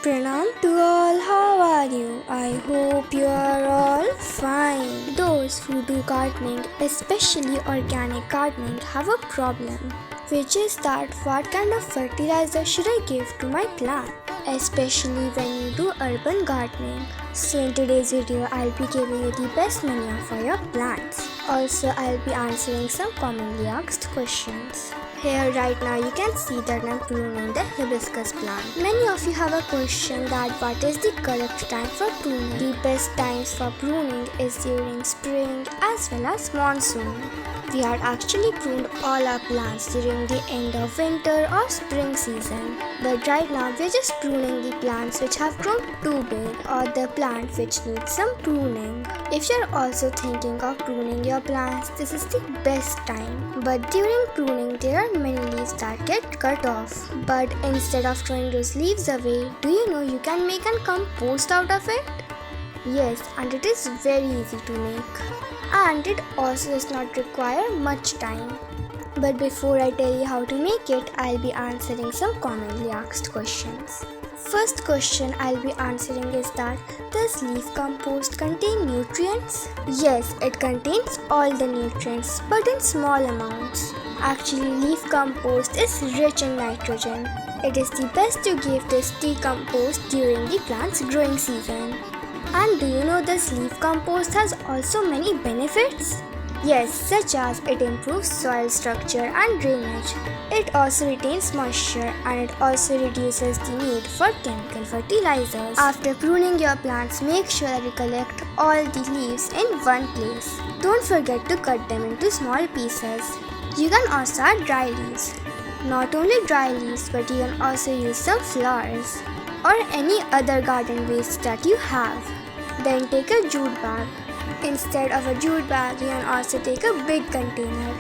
Pranam to all, how are you? I hope you are all fine. Those who do gardening, especially organic gardening, have a problem, which is that what kind of fertilizer should I give to my plant, especially when you do urban gardening. So in today's video, I'll be giving you the best manure for your plants. Also, I'll be answering some commonly asked questions. Here right now you can see that I'm pruning the hibiscus plant. Many of you have a question that what is the correct time for pruning. The best times for pruning is during spring as well as monsoon. We had actually pruned all our plants during the end of winter or spring season. But right now we're just pruning the plants which have grown too big or the plant which needs some pruning. If you're also thinking of pruning your plants, this is the best time. But during pruning there are many leaves that get cut off. But instead of throwing those leaves away, do you know you can make a compost out of it? Yes, and it is very easy to make. And it also does not require much time. But before I tell you how to make it, I'll be answering some commonly asked questions. First question I'll be answering is that, does leaf compost contain nutrients? Yes, it contains all the nutrients, but in small amounts. Actually, leaf compost is rich in nitrogen. It is the best to give this decompost during the plant's growing season. And do you know this leaf compost has also many benefits? Yes, such as it improves soil structure and drainage. It also retains moisture and it also reduces the need for chemical fertilizers. After pruning your plants, make sure that you collect all the leaves in one place. Don't forget to cut them into small pieces. You can also add dry leaves. Not only dry leaves, but you can also use some flowers or any other garden waste that you have. Then take a jute bag. Instead of a jute bag, you can also take a big container.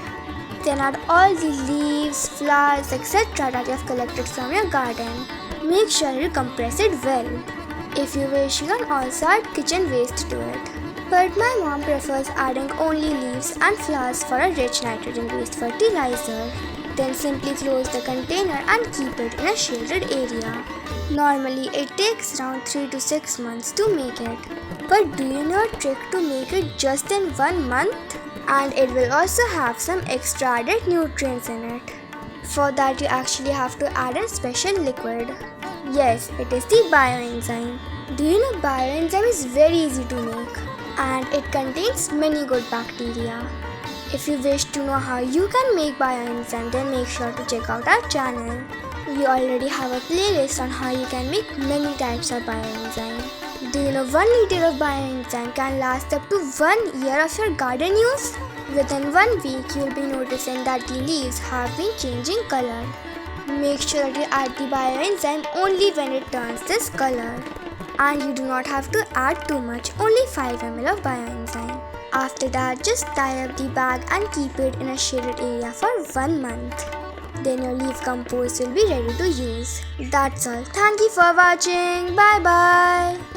Then add all the leaves, flowers, etc. that you have collected from your garden. Make sure you compress it well. If you wish, you can also add kitchen waste to it. But my mom prefers adding only leaves and flowers for a rich nitrogen-based fertilizer. Then simply close the container and keep it in a shaded area. Normally, it takes around 3 to 6 months to make it. But do you know a trick to make it just in 1 month? And it will also have some extra added nutrients in it. For that, you actually have to add a special liquid. Yes, it is the bioenzyme. Do you know bioenzyme is very easy to make and it contains many good bacteria. If you wish to know how you can make bioenzyme, then make sure to check out our channel. We already have a playlist on how you can make many types of bioenzyme. Do you know 1 liter of bioenzyme can last up to 1 year of your garden use? Within 1 week, you will be noticing that the leaves have been changing color. Make sure that you add the bioenzyme only when it turns this color. And you do not have to add too much, only 5 ml of bioenzyme. After that, just tie up the bag and keep it in a shaded area for 1 month. Then your leaf compost will be ready to use. That's all. Thank you for watching. Bye bye.